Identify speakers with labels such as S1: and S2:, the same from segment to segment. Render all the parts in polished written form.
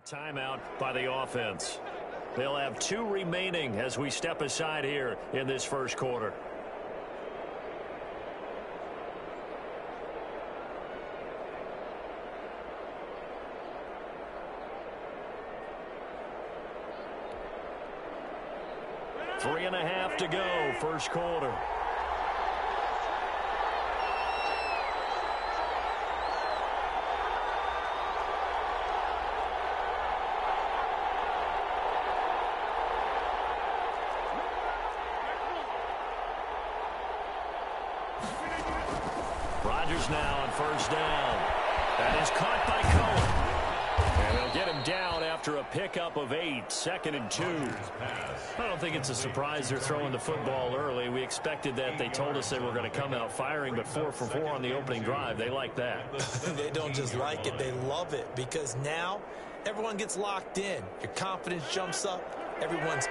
S1: Timeout by the offense. They'll have 2 remaining as we step aside here in this first quarter. Three and a half to go, first quarter. Rodgers now on first down. That is caught by Cohen. And they'll get him down after a pickup of 8, 2nd and 2. I don't think it's a surprise they're throwing the football early. We expected that. They told us they were going to come out firing, but 4 for 4 on the opening drive. They like that.
S2: They don't just like it, they love it, because now everyone gets locked in. Your confidence jumps up. Everyone's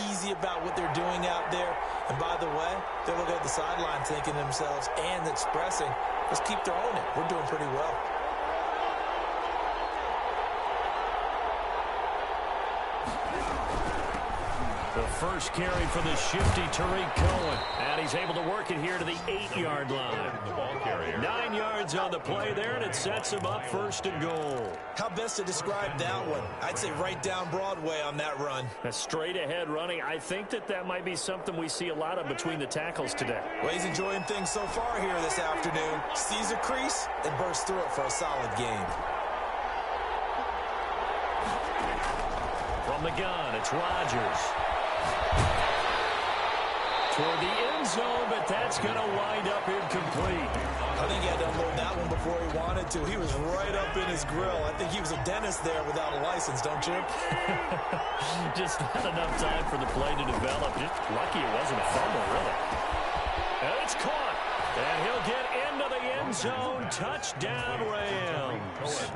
S2: easy about what they're doing out there. And by the way, they look at the sideline thinking to themselves and expressing, let's keep throwing it. We're doing pretty well.
S1: The first carry for the shifty Tariq Cohen. And he's able to work it here to the 8-yard line. 9 yards on the play there, and it sets him up first and goal.
S2: How best to describe that one? I'd say right down Broadway on that run.
S1: A straight-ahead running. I think that might be something we see a lot of between the tackles today.
S2: Well, he's enjoying things so far here this afternoon. Sees a crease and bursts through it for a solid gain.
S1: From the gun, it's Rodgers. Toward the end zone, but that's going to wind up incomplete.
S2: I think he had to unload that one before he wanted to. He was right up in his grill. I think he was a dentist there without a license, don't you?
S1: Just not enough time for the play to develop. Just lucky it wasn't a fumble, really. And it's caught. And he'll get into the end zone. Touchdown, Rams.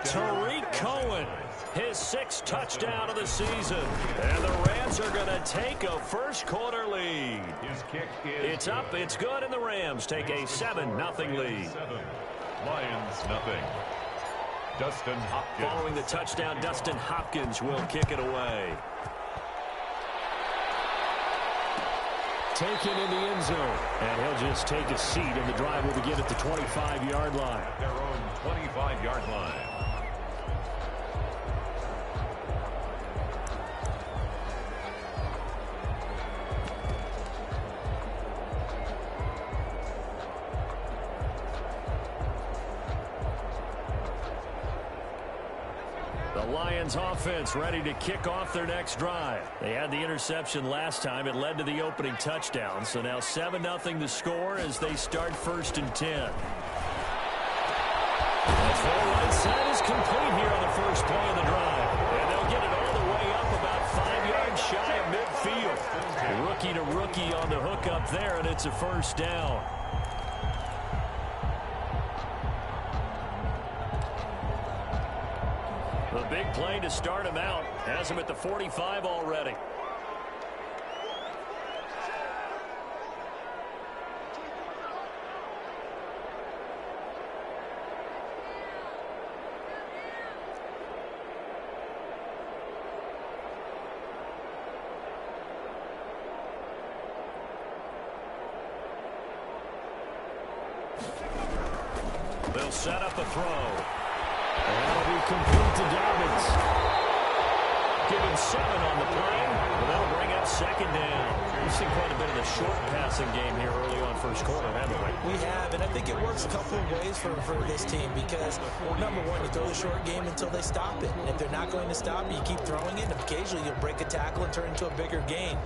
S1: Tariq Cohen, his 6th touchdown of the season. And the Rams are going to take a first quarter lead. It's up, it's good, and the Rams take a 7-0 lead.
S3: Lions nothing. Dustin Hopkins.
S1: Following the touchdown, Dustin Hopkins will kick it away. Taken in the end zone. And he'll just take a seat, and the drive will begin at the 25-yard line.
S3: Their own 25-yard line.
S1: The Lions offense ready to kick off their next drive. They had the interception last time. It led to the opening touchdown. So now 7-0 the score as they start 1st and 10. The full right side is complete here on the first play of the drive. And they'll get it all the way up about 5 yards shy of midfield. Rookie to rookie on the hook up there, and it's a first down. The big play to start him out has him at the 45 already. They'll set up a throw. And that'll be complete to Dobbins. Give him 7 on the play. Well, that'll bring up 2nd down. We've seen quite a bit of the short passing game here early on first quarter, haven't we?
S2: We have, and I think it works a couple of ways for this team because, number one, you throw the short game until they stop it. And if they're not going to stop it, you keep throwing it, and occasionally you'll break a tackle and turn it into a bigger gain.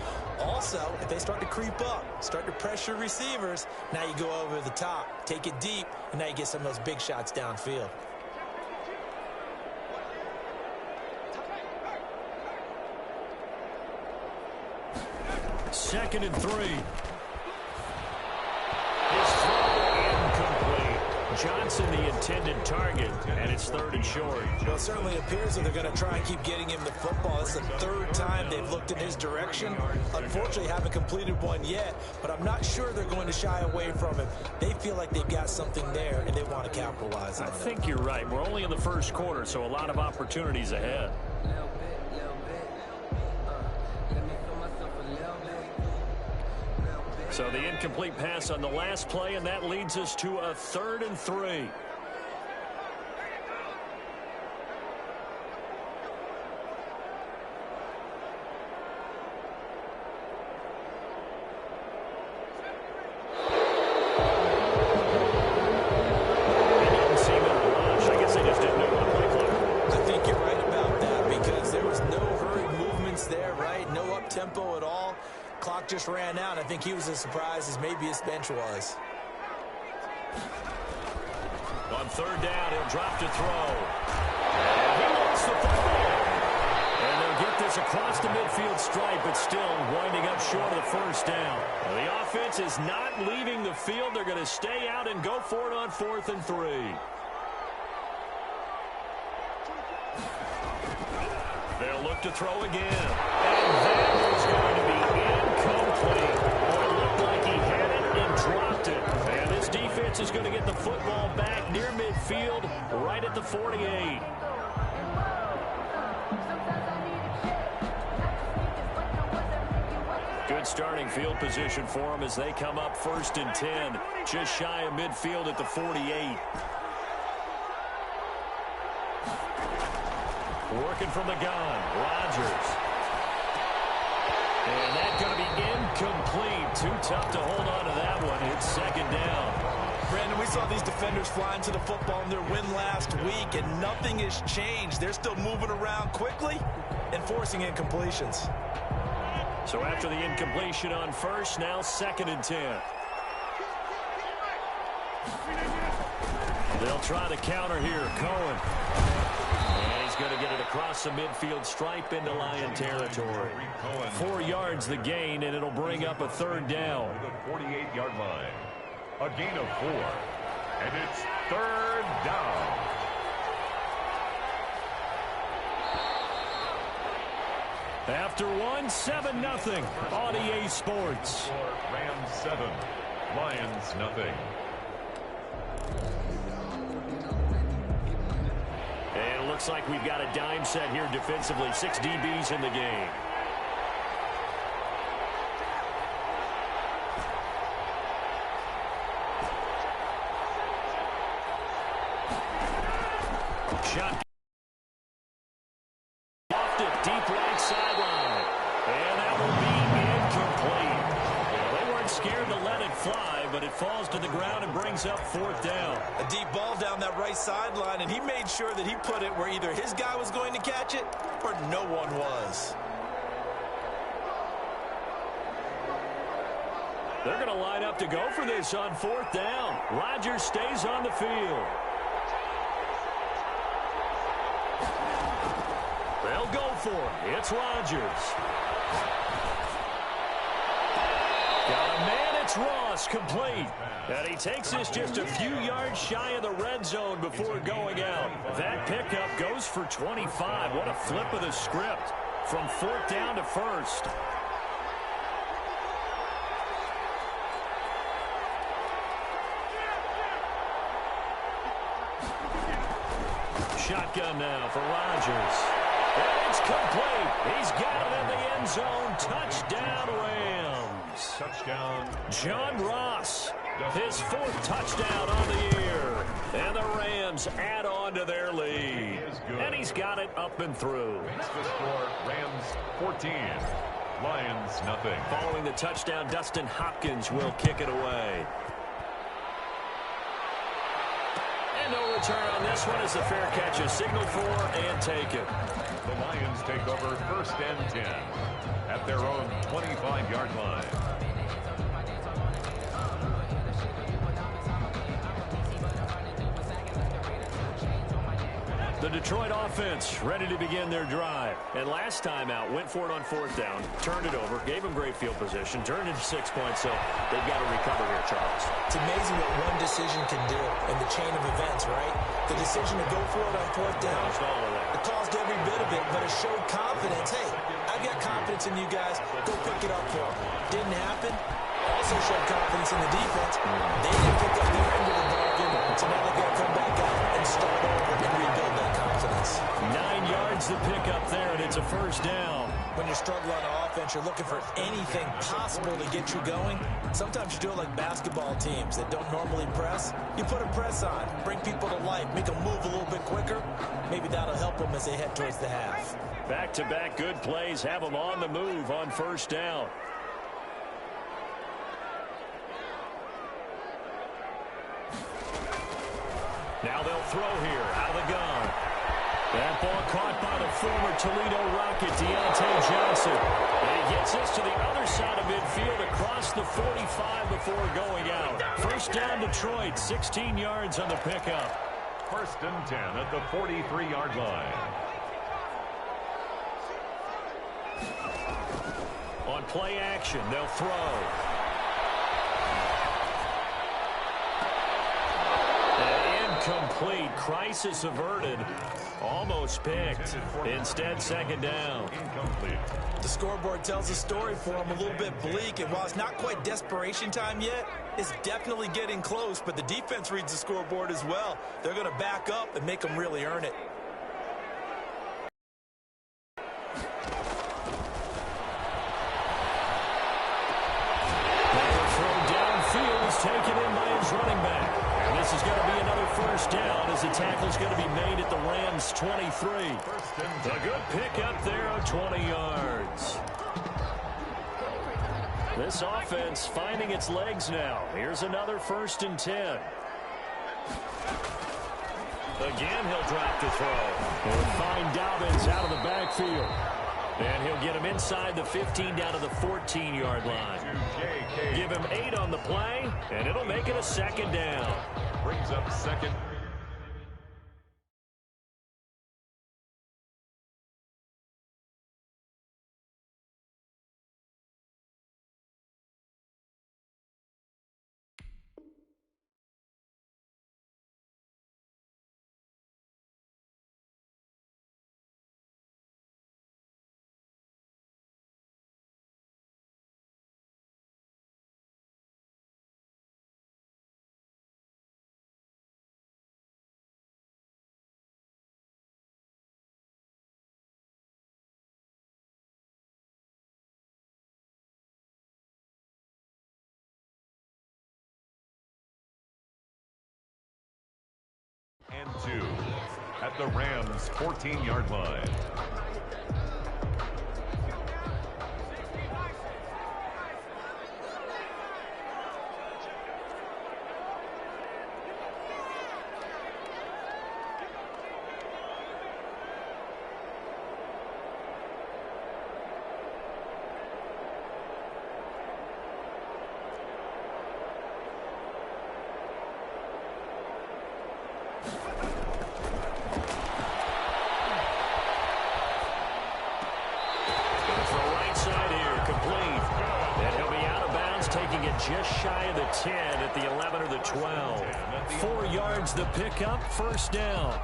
S2: Also, if they start to creep up, start to pressure receivers, now you go over the top, take it deep, and now you get some of those big shots downfield. 2nd and 3. His throw incomplete.
S1: Johnson the intended target, and it's 3rd and short.
S2: Well, it certainly appears that they're going to try and keep getting him the football. It's the 3rd time they've looked in his direction. Unfortunately, haven't completed one yet, but I'm not sure they're going to shy away from him. They feel like they've got something there, and they want to capitalize on it.
S1: I think you're right. We're only in the 1st quarter, so a lot of opportunities ahead. So the incomplete pass on the last play, and that leads us to a 3rd and 3.
S2: Just ran out. I think he was as surprised as maybe his bench was.
S1: On 3rd down, he'll drop to throw. And he lost the football. And they'll get this across the midfield stripe, but still winding up short of the 1st down. Well, the offense is not leaving the field. They're going to stay out and go for it on 4th and 3. They'll look to throw again. And that is going to be incomplete. Well, it looked like he had it and dropped it. And this defense is going to get the football back near midfield, right at the 48. Good starting field position for them as they come up 1st and 10. Just shy of midfield at the 48. Working from the gun, Rodgers. And that's going to be incomplete. Too tough to hold on to that one. It's 2nd down.
S2: Brandon, we saw these defenders flying to the football in their win last week, and nothing has changed. They're still moving around quickly and forcing incompletions.
S1: So after the incompletion on 1st, now 2nd and 10. They'll try to counter here. Cohen. He's going to get it across the midfield stripe into Lion territory. 4 yards the gain, and it'll bring up a 3rd down.
S3: The 48-yard line. A gain of 4. And it's 3rd down.
S1: After 1, 7-0 on EA Sports.
S3: Rams 7, Lions nothing.
S1: And it looks like we've got a dime set here defensively. 6 DBs in the game. Shot. Off it, deep right sideline. And that will be incomplete. They weren't scared to let it fly, but it falls to the ground and brings up 4th down.
S2: A deep ball down that right sideline, and he made sure that he put it where either his guy was going to catch it or no one was.
S1: They're going to line up to go for this on 4th down. Rodgers stays on the field. They'll go for it. It's Rodgers. Got a man. It's Ross, complete. And he takes this just a few yards shy of the red zone before going out. That pickup goes for 25. What a flip of the script from 4th down to 1st. Shotgun now for Rodgers. And it's complete. He's got it in the end zone. Touchdown, Rams.
S3: Touchdown.
S1: John Ross, his 4th touchdown on the year. And the Rams add on to their lead. And he's got it up and through.
S3: Makes the score Rams 14, Lions nothing.
S1: Following the touchdown, Dustin Hopkins will kick it away. And no return on this one as the fair catch is signaled for and taken.
S3: The Lions take over 1st and 10 at their own 25-yard line.
S1: The Detroit offense ready to begin their drive. And last time out, went for it on 4th down, turned it over, gave them great field position, turned into 6 points, so they've got to recover here, Charles.
S2: It's amazing what one decision can do in the chain of events, right? The decision to go for it on 4th down, it caused every bit of it, but it showed confidence. Hey, I've got confidence in you guys. Go pick it up for them. Didn't happen. Also showed confidence in the defense. They didn't pick up their end of the bargain, so now they've got to come back out and start over and rebuild that confidence.
S1: 9 yards to pick up there, and it's a 1st down.
S2: When you're struggling on offense, you're looking for anything possible to get you going. Sometimes you do it like basketball teams that don't normally press. You put a press on, bring people to life, make them move a little bit quicker. Maybe that'll help them as they head towards the half.
S1: Back-to-back good plays have them on the move on 1st down. Now they'll throw here out of the gun. That ball caught by the former Toledo Rocket, Deontay Johnson. And he gets this to the other side of midfield across the 45 before going out. 1st down Detroit, 16 yards on the pickup.
S3: 1st and 10 at the 43-yard line.
S1: On play action, they'll throw. Complete. Crisis averted. Almost picked. Instead, 2nd down.
S3: Incomplete.
S2: The scoreboard tells a story for them a little bit bleak, and while it's not quite desperation time yet, it's definitely getting close, but the defense reads the scoreboard as well. They're going to back up and make them really earn it.
S1: The throw downfield is taken in by his running back. This is going to be another 1st down as the tackle's going to be made at the Rams' 23. A good pickup there of 20 yards. This offense finding its legs now. Here's another 1st and 10. Again, he'll drop to throw. He'll find Dobbins out of the backfield. And he'll get him inside the 15 down to the 14-yard line. Give him 8 on the play, and it'll make it a 2nd down.
S3: Brings up 2nd. And 2 at the Rams' 14-yard line.
S1: Just shy of the 10 at the 11 or the 12. 4 yards the pickup, 1st down.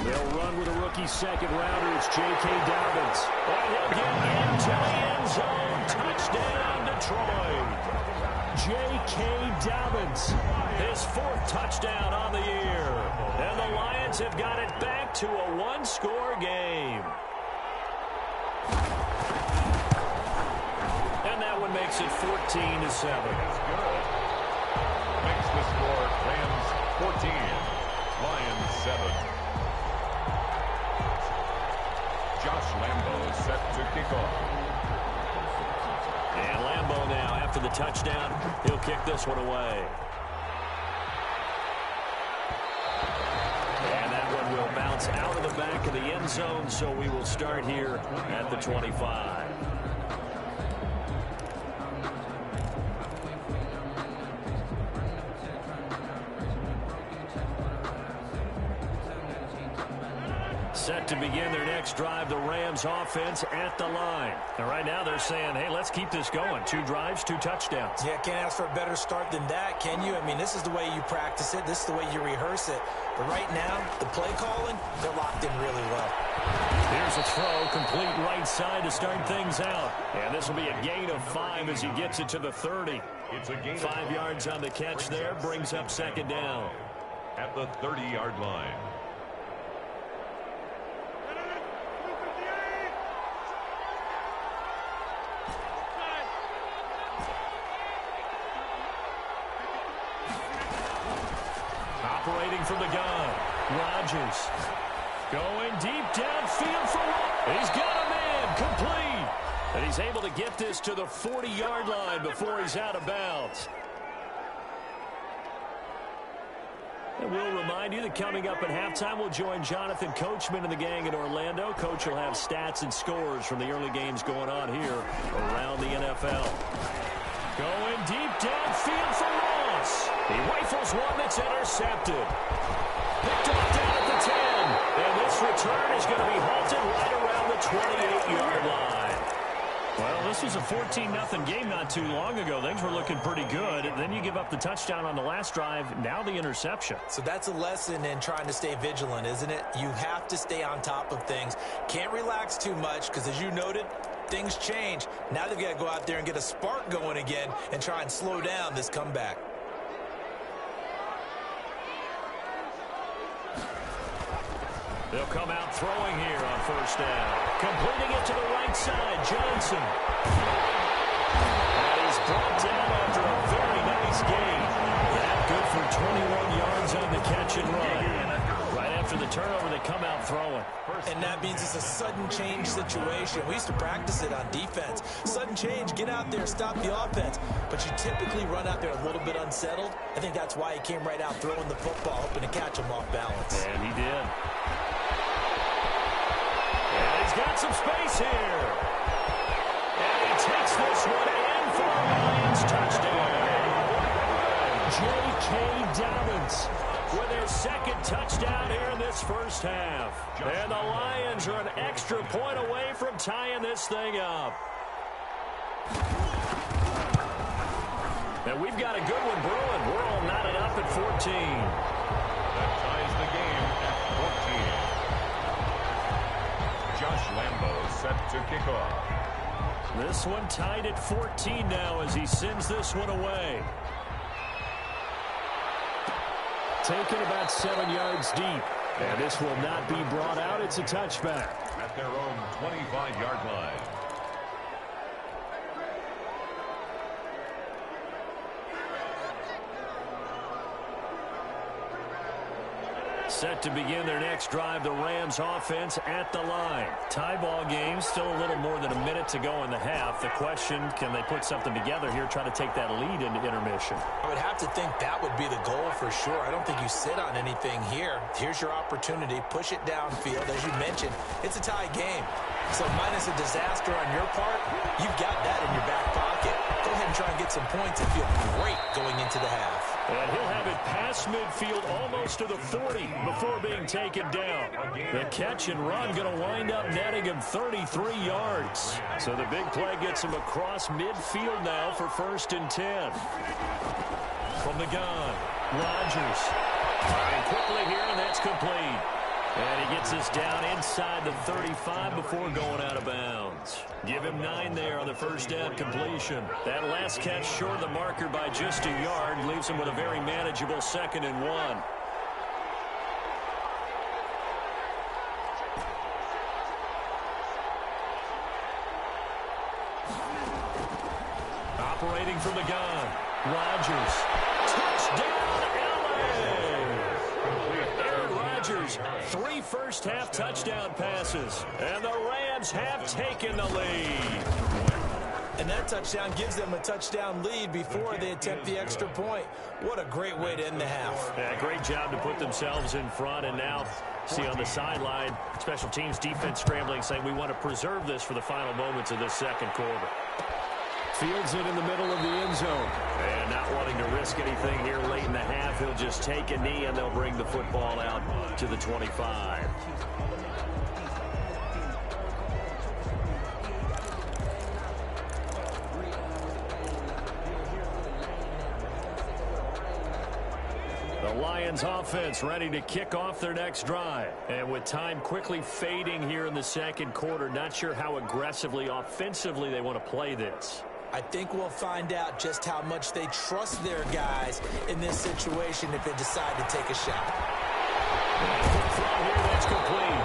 S1: They'll run with a rookie 2nd rounder. It's J.K. Dobbins. And he'll get into the end zone. Touchdown, Detroit. J.K. Dobbins, his 4th touchdown on the year. And the Lions have got it back to a 1-score game. And that one makes it 14-7.
S3: That's good. Makes the score Rams 14, Lions 7. Josh Lambo set to kick off.
S1: And Lambo now, after the touchdown, he'll kick this one away. And that one will bounce out of the back of the end zone, so we will start here at the 25. Set to begin their next drive, the Rams offense at the line. And right now they're saying, hey, let's keep this going. 2 drives, 2 touchdowns.
S2: Yeah, can't ask for a better start than that, can you? I mean, this is the way you practice it. This is the way you rehearse it. But right now, the play calling, they're locked in really well.
S1: Here's a throw, complete right side to start things out. And this will be a gain of 5 as he gets it to the 30.
S3: It's a gain
S1: 5 yards on the catch there, brings up second down.
S3: At the 30-yard line.
S1: Operating from the gun, Rodgers. Going deep downfield for one. He's got a man, complete. And he's able to get this to the 40-yard line before he's out of bounds. And we'll remind you that coming up at halftime, we'll join Jonathan Coachman and the gang in Orlando. Coach will have stats and scores from the early games going on here around the NFL. Going deep downfield for Ross. He rifles one that's intercepted. Picked off down at the 10. And this return is going to be halted right around the 28-yard line. Well, this was a 14-0 game not too long ago. Things were looking pretty good. And then you give up the touchdown on the last drive. Now the interception.
S2: So that's a lesson in trying to stay vigilant, isn't it? You have to stay on top of things. Can't relax too much because, as you noted, things change. Now they've got to go out there and get a spark going again and try and slow down this comeback.
S1: They'll come out throwing here on first down. Completing it to the right side, Johnson. And he's brought down after a very nice gain. That good for 21 yards on the catch and run. Right after the turnover, they come out throwing.
S2: And that means it's a sudden change situation. We used to practice it on defense. Sudden change, get out there, stop the offense. But you typically run out there a little bit unsettled. I think that's why he came right out throwing the football, hoping to catch him off balance.
S1: And he did. And he's got some space here. And he takes this one in for a Lions touchdown. J.K. Dobbins with their second touchdown here in this first half. And the Lions are an extra point away from tying this thing up. And we've got a good one brewing. We're all knotted up at 14.
S3: That ties the game at 14. Josh Lambo set to kick off.
S1: This one tied at 14 now as he sends this one away. Taken about 7 yards deep. And this will not be brought out. It's a touchback.
S3: At their own 25-yard line.
S1: Set to begin their next drive, the Rams offense at the line. Tie ball game, still a little more than a minute to go in the half. The question, can they put something together here, try to take that lead into intermission?
S2: I would have to think that would be the goal for sure. I don't think you sit on anything here. Here's your opportunity. Push it downfield. As you mentioned, it's a tie game. So minus a disaster on your part, you've got that in your back pocket. Go ahead and try and get some points and feel great going into the half.
S1: And he'll have it past midfield almost to the 40 before being taken down. The catch and run going to wind up netting him 33 yards. So the big play gets him across midfield now for 1st and 10. From the gun, Rodgers. And quickly here, and that's complete. And he gets this down inside the 35 before going out of bounds. Give him 9 there on the first down completion. That last catch short of the marker by just a yard leaves him with a very manageable 2nd and 1. Operating from the gun, Rodgers. Touchdown, LA! Aaron Rodgers, 3 first-half touchdown passes, and the Rams have taken the lead.
S2: And that touchdown gives them a touchdown lead before they attempt the extra point. What a great way to end the half.
S1: Yeah, great job to put themselves in front, and now see on the sideline, special teams defense scrambling, saying we want to preserve this for the final moments of this second quarter. Fields it in the middle of the end zone. And not wanting to risk anything here late in the half, he'll just take a knee, and they'll bring the football out to the 25. The Lions offense ready to kick off their next drive. And with time quickly fading here in the second quarter, not sure how aggressively, offensively they want to play this.
S2: I think we'll find out just how much they trust their guys in this situation if they decide to take a shot.
S1: Quick throw here, that's complete.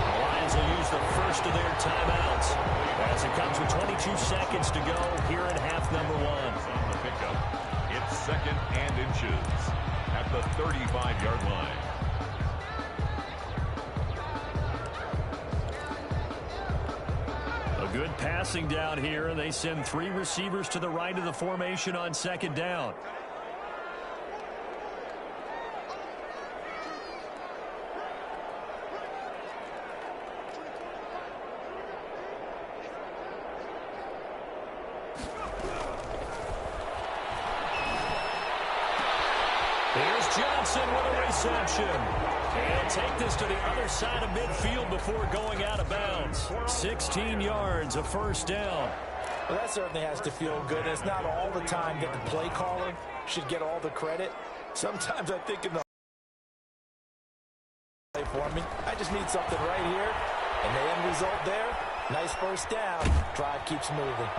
S1: The Lions will use the first of their timeouts as it comes with 22 seconds to go here in half number one.
S3: On the pickup, it's 2nd and inches at the 35-yard line.
S1: A good passing down here. They send 3 receivers to the right of the formation on 2nd down. Here's Johnson with a reception. And take this to the other side of midfield before going out of bounds. 16 yards, a first down.
S2: Well, that certainly has to feel good. It's not all the time that the play caller should get all the credit. Sometimes I think in the play for me, I just need something right here. And the end result there, nice first down. Drive keeps moving.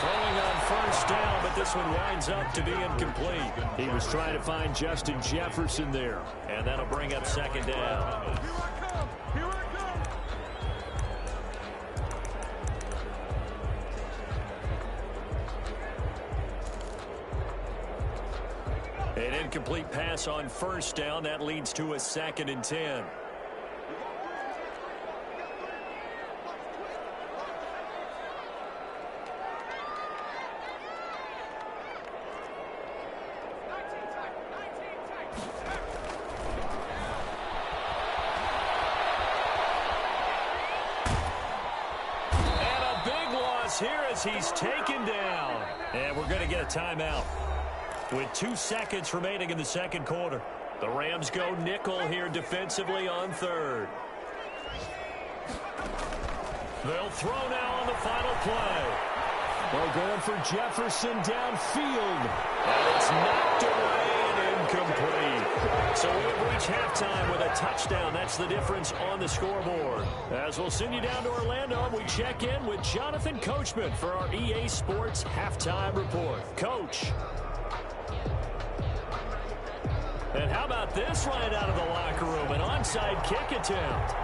S1: Throwing on first down, but this one winds up to be incomplete. He was trying to find Justin Jefferson there, and that'll bring up 2nd down.
S3: Here I come.
S1: An incomplete pass on first down. That leads to a 2nd and 10. Here as he's taken down. And we're going to get a timeout with 2 seconds remaining in the second quarter. The Rams go nickel here defensively on 3rd. They'll throw now on the final play. They're going for Jefferson downfield. And it's knocked away and incomplete. So we'll reach halftime with a touchdown. That's the difference on the scoreboard. As we'll send you down to Orlando, we check in with Jonathan Coachman for our EA Sports Halftime Report. Coach. And how about this right out of the locker room? An onside kick attempt.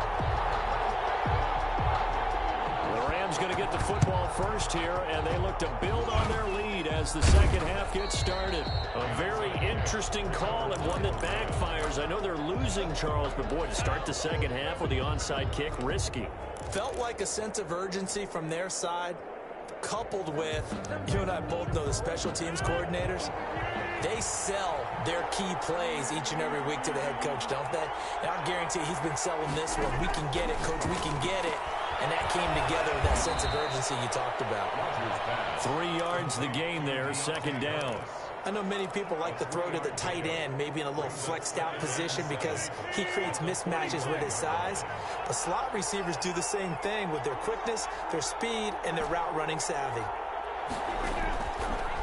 S1: The Rams going to get the football first here, and they look to build on their lead as the second half gets started. A very interesting call and one that backfires. I know they're losing, Charles, but boy, to start the second half with the onside kick, risky.
S2: Felt like a sense of urgency from their side, coupled with, you and I both know the special teams coordinators, they sell their key plays each and every week to the head coach, don't they? And I guarantee he's been selling this one. We can get it, coach, we can get it. And that came together with that sense of urgency you talked about.
S1: 3 yards the gain there, 2nd down.
S2: I know many people like to throw to the tight end, maybe in a little flexed out position because he creates mismatches with his size. But slot receivers do the same thing with their quickness, their speed, and their route running savvy.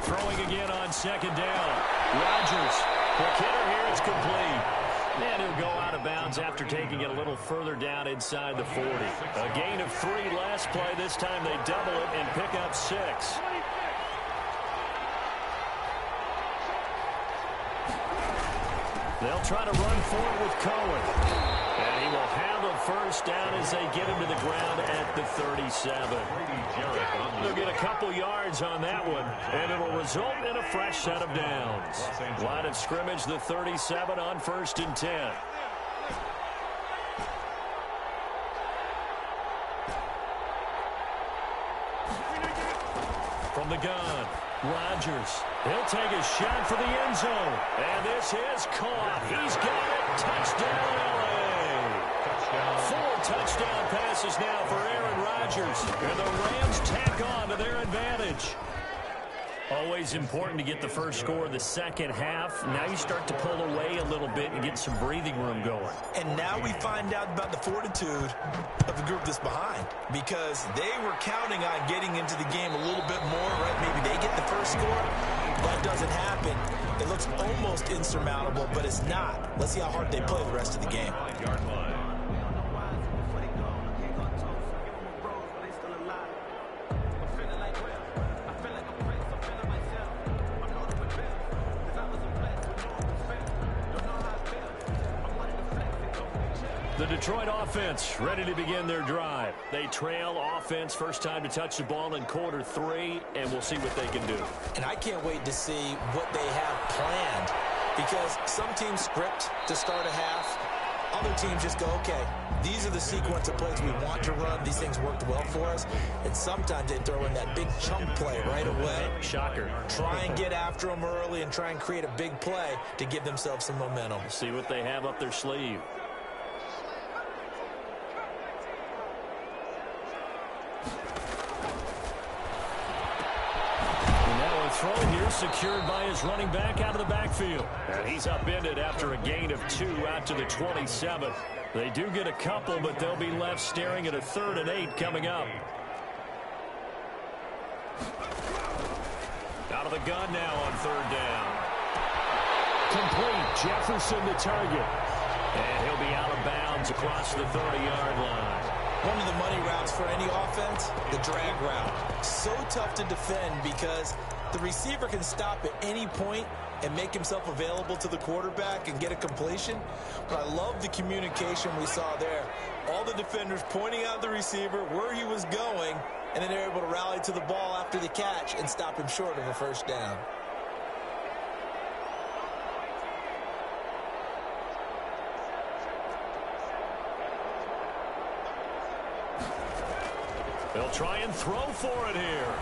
S1: Throwing again on 2nd down. Rodgers. The kicker here is complete. And he'll go out of bounds after taking it a little further down inside the 40. A gain of 3 last play. This time they double it and pick up 6. They'll try to run forward with Cohen. And he will have a first down as they get him to the ground at the 37. They'll get a couple yards on that one, and it'll result in a fresh set of downs. Line of scrimmage, the 37 on 1st and 10. From the gun, Rodgers. He'll take a shot for the end zone. And this is caught. He's got it. Touchdown, L.A. Touchdown. 4 touchdown passes now for Aaron Rodgers. And the Rams tack on to their advantage. Always important to get the first score of the second half. Now you start to pull away a little bit and get some breathing room going.
S2: And now we find out about the fortitude of the group that's behind, because they were counting on getting into the game a little bit more, right? Maybe they get the first score. That doesn't happen. It looks almost insurmountable, but it's not. Let's see how hard they play the rest of the game.
S3: Yard line.
S1: The Detroit offense ready to begin their drive. They trail offense, first time to touch the ball in quarter 3, and we'll see what they can do.
S2: And I can't wait to see what they have planned, because some teams script to start a half. Other teams just go, okay, these are the sequence of plays we want to run. These things worked well for us. And sometimes they throw in that big chunk play right away.
S1: Shocker.
S2: Try and get after them early and try and create a big play to give themselves some momentum.
S1: See what they have up their sleeve. Throw here secured by his running back out of the backfield. And he's upended after a gain of 2 out to the 27. They do get a couple, but they'll be left staring at a 3rd and 8 coming up. Out of the gun now on 3rd down. Complete. Jefferson the target. And he'll be out of bounds across the 30-yard line.
S2: One of the money routes for any offense, the drag route. So tough to defend because the receiver can stop at any point and make himself available to the quarterback and get a completion. But I love the communication we saw there. All the defenders pointing out the receiver, where he was going, and then they're able to rally to the ball after the catch and stop him short of a first down.
S1: They'll try and throw for it here.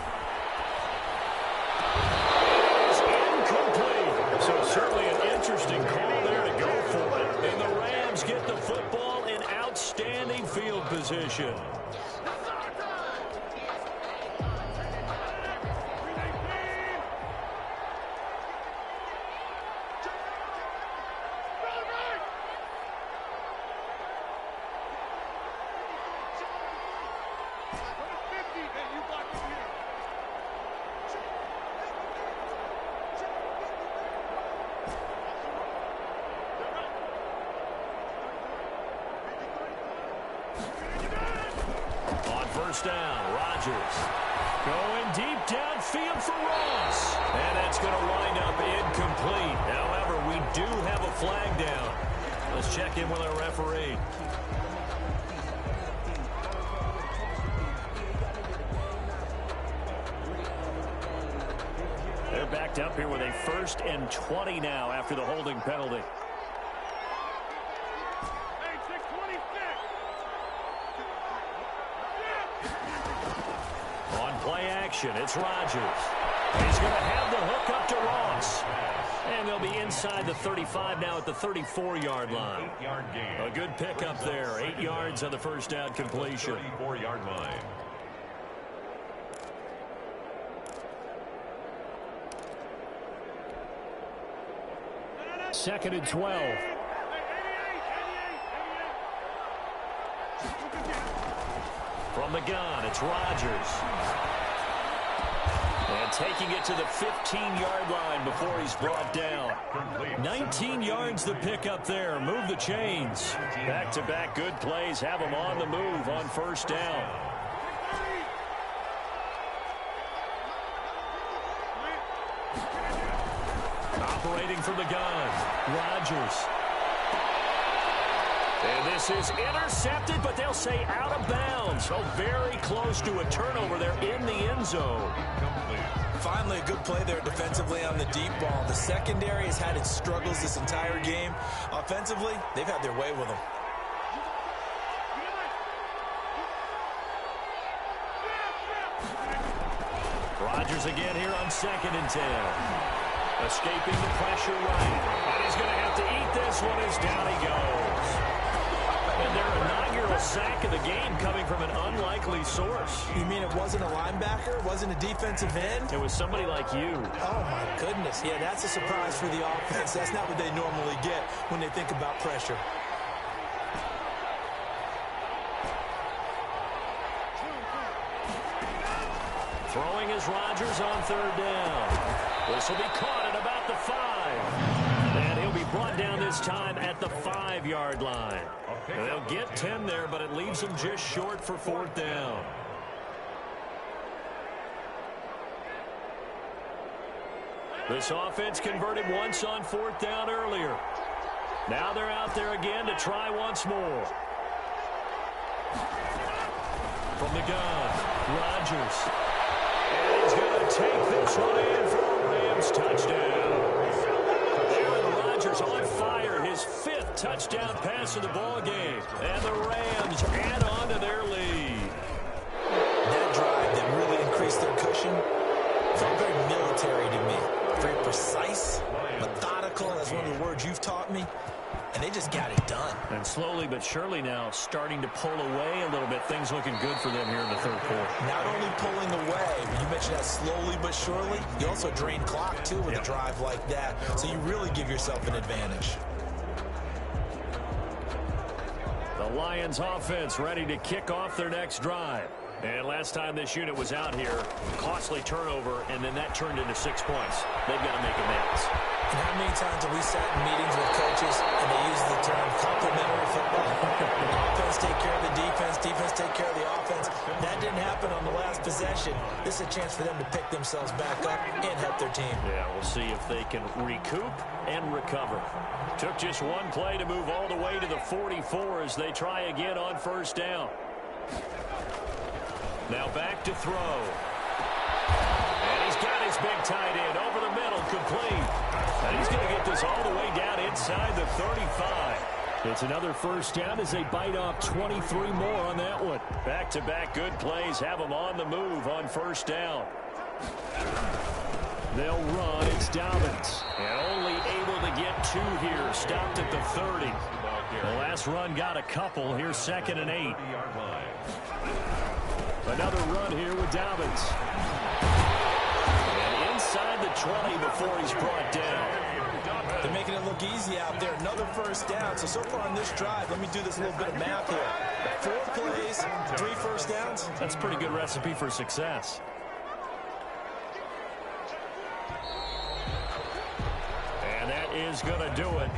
S1: Incomplete. So certainly an interesting call there to go for it. And the Rams get the football in outstanding field position. Down, Rodgers going deep downfield for Ross, and that's going to wind up incomplete. However, we do have a flag down. Let's check in with our referee. They're backed up here with a 1st and 20 now after the holding penalty. It's Rodgers. He's going to have the hook up to Ross. And they'll be inside the 35 now at the 34-yard line.
S3: 8-yard gain.
S1: A good pickup there. 8 yards on the first down completion.
S3: 34-yard line.
S1: Second and 12. From the gun, it's Rodgers. And taking it to the 15-yard line before he's brought down. 19 yards the pick up there. Move the chains. Back-to-back good plays. Have them on the move on first down. Operating from the gun, Rodgers. And this is intercepted, but they'll say out of bounds. So very close to a turnover there in the end zone.
S2: Finally, a good play there defensively on the deep ball. The secondary has had its struggles this entire game. Offensively, they've had their way with them.
S1: Rodgers again here on 2nd and 10. Escaping the pressure right. And he's going to have to eat this one as down he goes. And their inaugural sack of the game coming from an unlikely source.
S2: You mean it wasn't a linebacker? It wasn't a defensive end?
S1: It was somebody like you.
S2: Oh, my goodness. Yeah, that's a surprise for the offense. That's not what they normally get when they think about pressure.
S1: Throwing is Rodgers on third down. This will be caught at about the 5. And he'll be brought down this time at the 5-yard line. They'll get 10 there, but it leaves them just short for fourth down. This offense converted once on fourth down earlier. Now they're out there again to try once more. From the gun, Rodgers. And he's going to take this one in for a Rams touchdown. Aaron Rodgers on fire, his 5th touchdown pass of the ball game. And the Rams add on to their lead.
S2: That drive that really increased their cushion felt very military to me. Very precise, methodical, that's one of the words you've taught me. And they just got it done.
S1: And slowly but surely now starting to pull away a little bit. Things looking good for them here in the third quarter.
S2: Not only pulling away, but you mentioned that slowly but surely. You also drain clock, too, with a drive like that. So you really give yourself an advantage.
S1: The Lions offense ready to kick off their next drive. And last time this unit was out here, costly turnover, and then that turned into 6 points. They've got to make amends.
S2: And how many times have we sat in meetings with coaches and they use the term complementary football? Offense take care of the defense, defense take care of the offense. That didn't happen on the last possession. This is a chance for them to pick themselves back up and help their team.
S1: Yeah, we'll see if they can recoup and recover. Took just one play to move all the way to the 44 as they try again on first down. Now back to throw. And he's got his big tight end over the middle, complete. And he's going to get this all the way down inside the 35. It's another first down as they bite off 23 more on that one. Back-to-back good plays have them on the move on first down. They'll run. It's Dobbins. And only able to get 2 here. Stopped at the 30. The last run got a couple. Here's 2nd and 8. Another run here with Dobbins. And inside the 20 before he's brought down.
S2: They're making it look easy out there. Another first down. So far on this drive, let me do this little bit of math here. 4 plays, 3 first downs.
S1: That's a pretty good recipe for success. And that is going to do it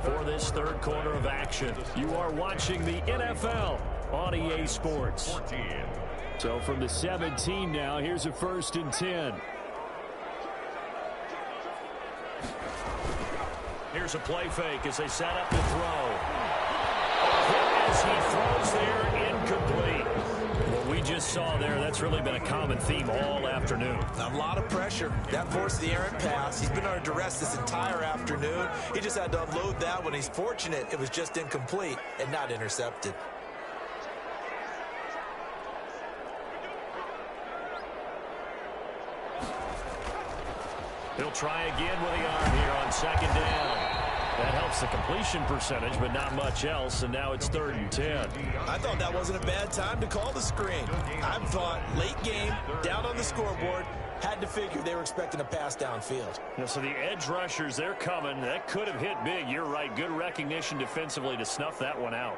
S1: for this third quarter of action. You are watching the NFL on EA Sports. So from the 17 now, here's a 1st and 10. Here's a play fake as they set up to throw. As he throws there, incomplete. What we just saw there, that's really been a common theme all afternoon.
S2: A lot of pressure. That forced the errant pass. He's been under duress this entire afternoon. He just had to unload that one. He's fortunate it was just incomplete and not intercepted.
S1: He'll try again with the arm here on 2nd down. That helps the completion percentage, but not much else, and now it's 3rd and 10.
S2: I thought that wasn't a bad time to call the screen. I thought late game, down on the scoreboard, had to figure they were expecting a pass downfield.
S1: Yeah, so the edge rushers, they're coming. That could have hit big. You're right. Good recognition defensively to snuff that one out.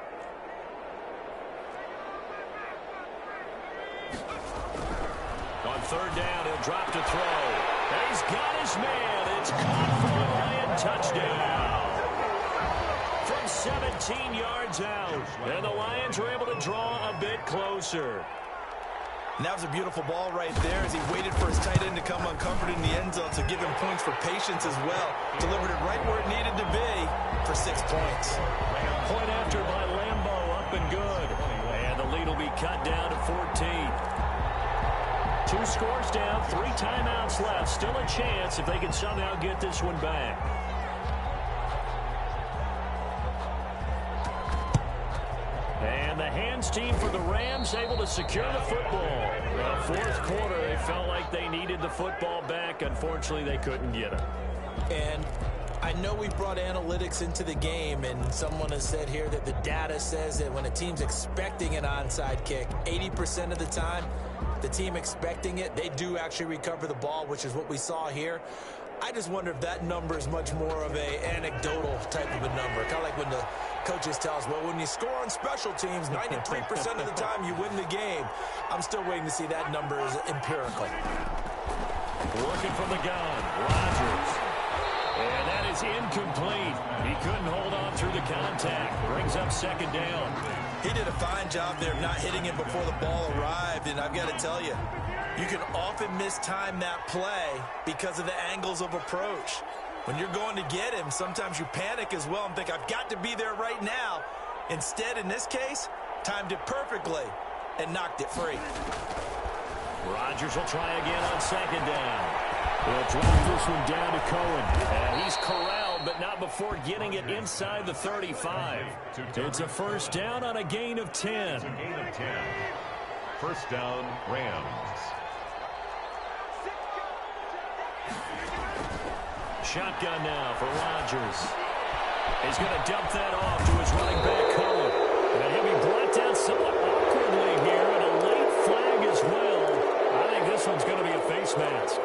S1: On 3rd down, he'll drop to throw. And he's got his man. It's caught for a Lion touchdown. From 17 yards out. And the Lions were able to draw a bit closer.
S2: And that was a beautiful ball right there as he waited for his tight end to come uncovered in the end zone to give him points for patience as well. Delivered it right where it needed to be for 6 points.
S1: Point after by Lambo, up and good. And the lead will be cut down to 14. 2 scores down, 3 timeouts left. Still a chance if they can somehow get this one back. And the hands team for the Rams able to secure the football. The 4th quarter, they felt like they needed the football back. Unfortunately, they couldn't get it.
S2: And I know we brought analytics into the game, and someone has said here that the data says that when a team's expecting an onside kick, 80% of the time, the team expecting it, they do actually recover the ball, which is what we saw here. I just wonder if that number is much more of a anecdotal type of a number. Kind of like when the coaches tell us, well, when you score on special teams, 93% of the time you win the game. I'm still waiting to see that number is empirical.
S1: Working from the gun, Rodgers. And that is incomplete. He couldn't hold on through the contact. Brings up second down.
S2: He did a fine job there of not hitting it before the ball arrived, and I've got to tell you, you can often mistime that play because of the angles of approach. When you're going to get him, sometimes you panic as well and think, I've got to be there right now. Instead, in this case, timed it perfectly and knocked it free.
S1: Rodgers will try again on second down. He'll drop this one down to Cohen. And he's corralled, but not before getting it inside the 35. It's a first down on a gain of 10.
S3: It's a gain of 10. First down, Rams.
S1: Shotgun now for Rodgers. He's going to dump that off to his running back, Cohen. And he'll be brought down somewhat awkwardly here, and a late flag as well. I think this one's going to be a face mask.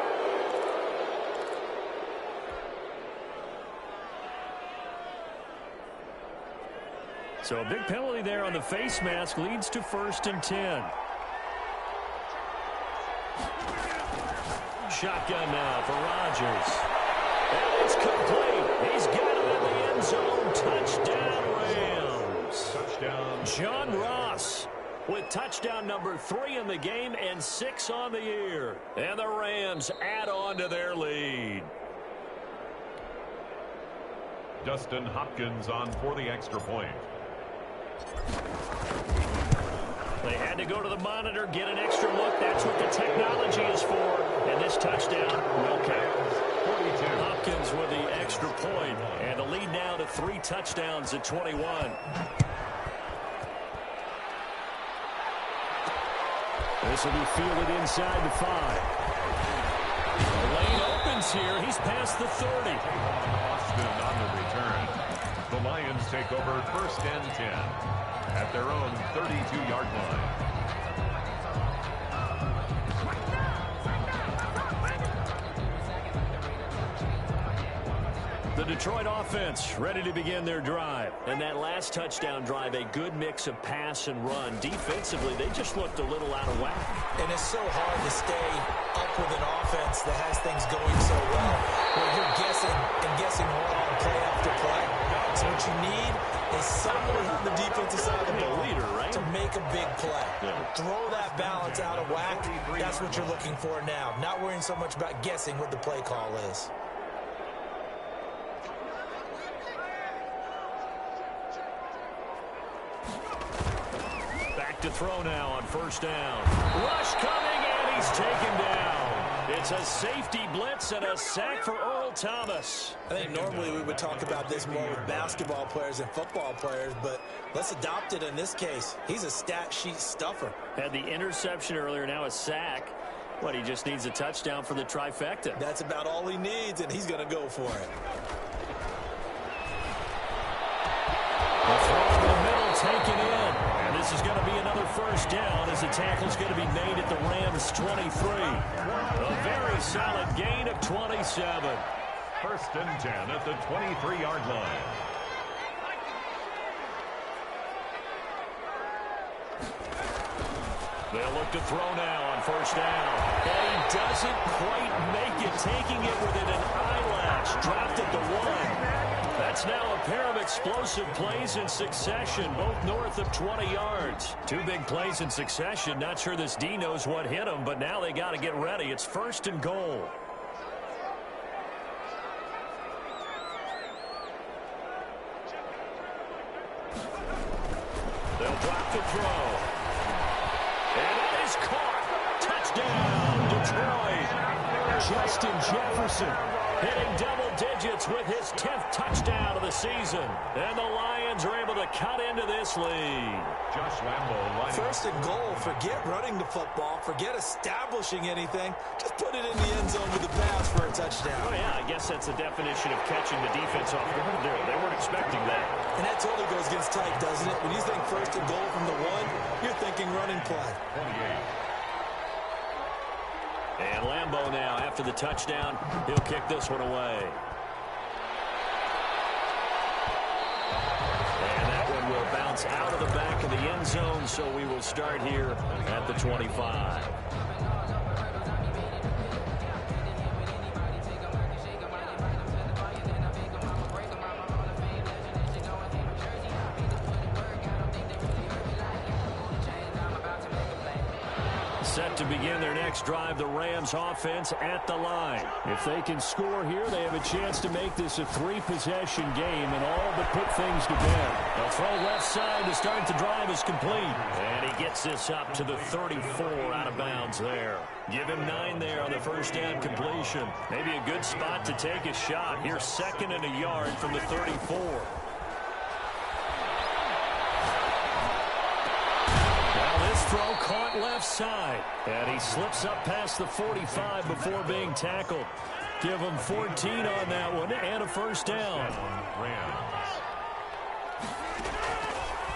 S1: So a big penalty there on the face mask leads to 1st and 10. Shotgun now for Rodgers. And it's complete. He's got it in the end zone. Touchdown, Rams.
S3: Touchdown.
S1: John Ross with touchdown number 3 in the game and 6 on the year. And the Rams add on to their lead.
S3: Dustin Hopkins on for the extra point.
S1: They had to go to the monitor, get an extra look. That's what the technology is for. And this touchdown will count.
S3: 42.
S1: Hopkins with the extra point, and the lead now to 3 touchdowns at 21. This will be fielded inside the 5. The lane opens here. He's past the 30.
S3: Austin on the return. The Lions take over 1st and 10 at their own 32-yard line.
S1: The Detroit offense ready to begin their drive. And that last touchdown drive, a good mix of pass and run. Defensively, they just looked a little out of whack.
S2: And it's so hard to stay up with an offense that has things going so well, where you're guessing and guessing hard on play after play. So what you need is someone on the defensive side of the ball to make a big play. Throw that balance out of whack. That's what you're looking for now. Not worrying so much about guessing what the play call is.
S1: Back to throw now on 1st down. Rush coming, and he's taken down. It's a safety blitz and a sack for Earl Thomas.
S2: I think normally we would talk about this more with basketball players and football players, but let's adopt it in this case. He's a stat sheet stuffer.
S1: Had the interception earlier, now a sack. What, he just needs a touchdown for the trifecta.
S2: That's about all he needs, and he's going to go for it.
S1: The throw in the middle taken in. And this is going to be another 1st down as the tackle's going to be made at the Rams' 23. A very solid gain of 27.
S3: 1st and 10 at the 23-yard line.
S1: They'll look to throw now on 1st down. And he doesn't quite make it, taking it within an eyelash. Dropped at the 1. That's now a pair of explosive plays in succession, both north of 20 yards. 2 big plays in succession. Not sure this D knows what hit him, but now they got to get ready. It's 1st and goal. They'll drop the throw. And it is caught. Touchdown, Detroit. Justin Jefferson hitting double digits with his 10th touchdown of the season. And the Lions are able to cut into this lead.
S3: Josh Lambo.
S2: First and goal. Forget running the football. Forget establishing anything. Just put it in the end zone with a pass for a touchdown.
S1: Oh, yeah, I guess that's the definition of catching the defense off guard there. They weren't expecting that.
S2: And that totally goes against type, doesn't it? When you think first and goal from the 1, you're thinking running play.
S3: 28.
S1: And Lambo now, after the touchdown, he'll kick this one away. And that one will bounce out of the back of the end zone, so we will start here at the 25. Set to begin their next drive, the Rams offense at the line. If they can score here, they have a chance to make this a 3-possession game and all but put things to bed. A throw left side to start the drive is complete. And he gets this up to the 34 out of bounds there. Give him 9 there on the first down completion. Maybe a good spot to take a shot. Here's 2nd and a yard from the 34. Throw caught left side. And he slips up past the 45 before being tackled. Give him 14 on that one and a first down.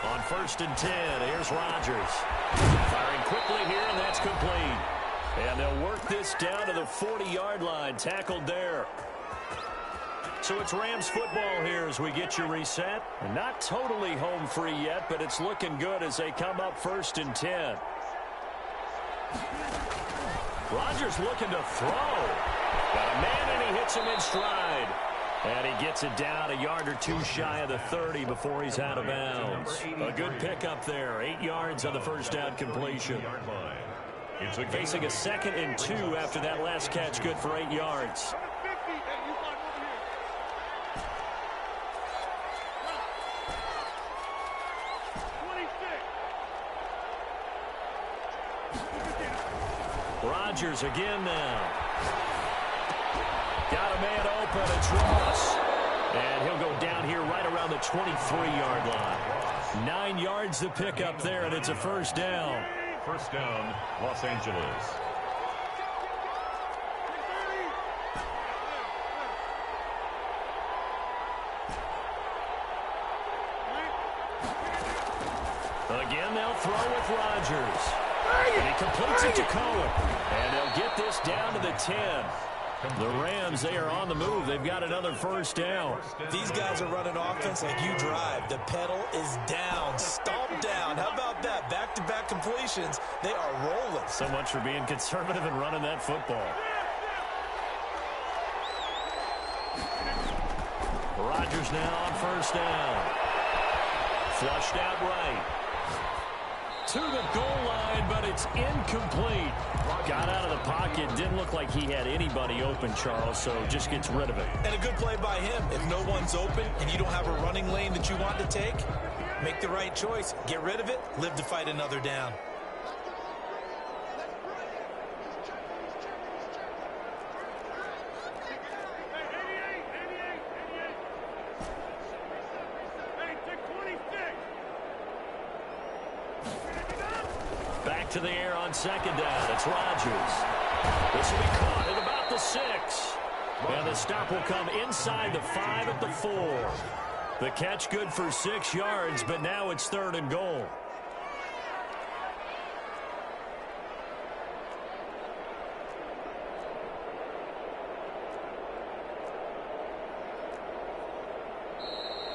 S1: On 1st and 10, here's Rodgers. Firing quickly here, and that's complete. And they'll work this down to the 40-yard line. Tackled there. So it's Rams football here as we get you reset. Not totally home free yet, but it's looking good as they come up 1st and 10. Rodgers looking to throw. Got a man, and he hits him in stride. And he gets it down a yard or 2 shy of the 30 before he's out of bounds. A good pickup there. 8 yards on the first down completion. Facing a 2nd and 2 after that last catch, good for 8 yards. Rodgers again now. Got a man open. It's Ross. And he'll go down here right around the 23-yard line. 9 yards to pick up there, and it's a first down.
S3: First down, Los Angeles.
S1: Again, they'll throw with Rodgers. And he completes it to Cohen. And they'll get this down to the 10. The Rams, they are on the move. They've got another first down.
S2: These guys are running offense like you drive. The pedal is down, stomped down. How about that? Back-to-back completions. They are rolling.
S1: So much for being conservative and running that football. Rodgers now on first down. Flushed out right. To the goal line, but it's incomplete. Got out of the pocket. Didn't look like he had anybody open, Charles, so just gets rid of it.
S2: And a good play by him. If no one's open and you don't have a running lane that you want to take, make the right choice. Get rid of it. Live to fight another down.
S1: Back to the air on second down. It's Rodgers. This will be caught at about the 6. And the stop will come inside the 5 at the 4. The catch good for 6 yards, but now it's 3rd and goal.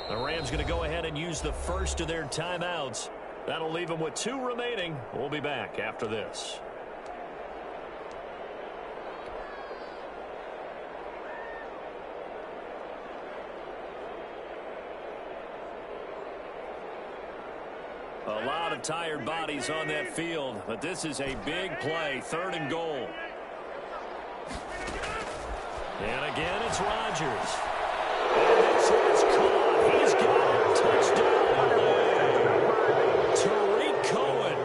S1: The Rams going to go ahead and use the first of their timeouts. That'll leave them with 2 remaining. We'll be back after this. A lot of tired bodies on that field, but this is a big play. 3rd and goal. And again, it's Rodgers. And this one's caught. He's got a touchdown. Tariq Cohen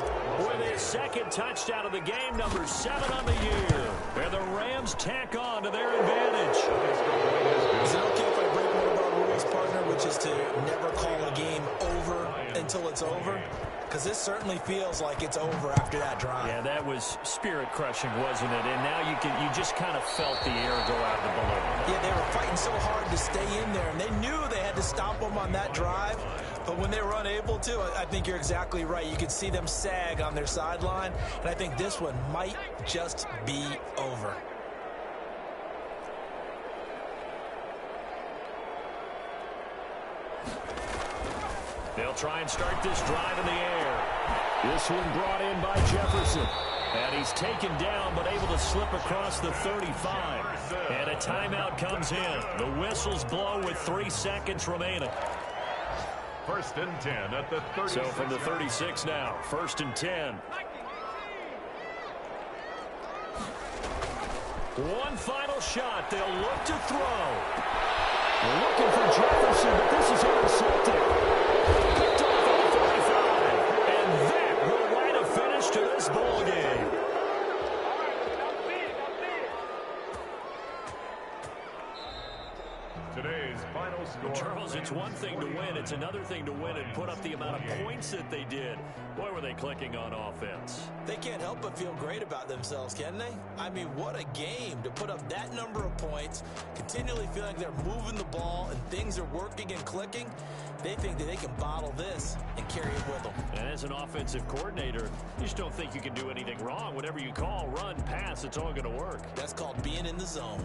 S1: with his second touchdown of the game, number 7 on the year. And the Rams tack on to their advantage.
S2: Is it okay if I break one of our rules, partner, which is to never call a game over until it's over? Because this certainly feels like it's over after that drive.
S1: Yeah, that was spirit-crushing, wasn't it? And now you just kind of felt the air go out of the balloon.
S2: Yeah, they were fighting so hard to stay in there, and they knew they had to stop them on that drive. But when they were unable to, I think you're exactly right. You could see them sag on their sideline, and I think this one might just be over.
S1: They'll try and start this drive in the air. This one brought in by Jefferson. And he's taken down, but able to slip across the 35. And a timeout comes in. The whistles blow with 3 seconds remaining.
S3: 1st and 10 at the 36.
S1: So from the 36 now, 1st and 10. One final shot. They'll look to throw. They're looking for Jefferson, but this is intercepted. Picked off on the 45. And that will write a finish to this ball game.
S3: Today's final score.
S1: Charles, it's one thing to win. It's another thing to win and put up the amount of points that they did. Boy, were they clicking on offense.
S2: They can't help but feel great about themselves, can they? I mean, what a game to put up that number of points, continually feel like they're moving the ball and things are working and clicking. They think that they can bottle this and carry it with them.
S1: And as an offensive coordinator, you just don't think you can do anything wrong. Whatever you call, run, pass, it's all going to work.
S2: That's called being in the zone.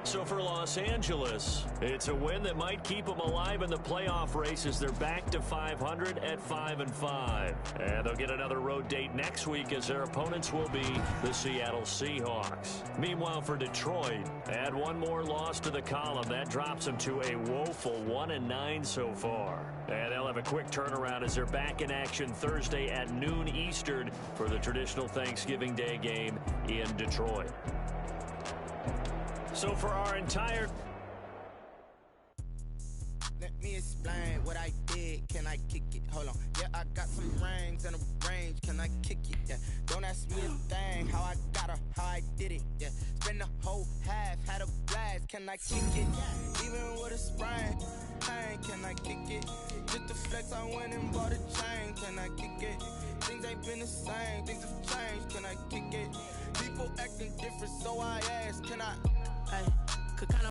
S1: So for Los Angeles, it's a win that might keep them alive in the playoff race as they're back to 500 at 5-5. And they'll get another road date next week as their opponents will be the Seattle Seahawks. Meanwhile, for Detroit, add one more loss to the column. That drops them to a woeful 1-9 so far. And they'll have a quick turnaround as they're back in action Thursday at noon Eastern for the traditional Thanksgiving Day game in Detroit. So for our entire...
S4: Let me explain what I did. Can I kick it? Hold on. Yeah, I got some rings and a range. Can I kick it? Yeah. Don't ask me a thing. How I got her, how I did it. Yeah. Spend the whole half, had a blast. Can I kick it? Even with a sprain. Pain, can I kick it? Just the flex, I went and bought a chain. Can I kick it? Things ain't been the same. Things have changed. Can I kick it? People acting different, so I ask. Can I? Hey, could kind of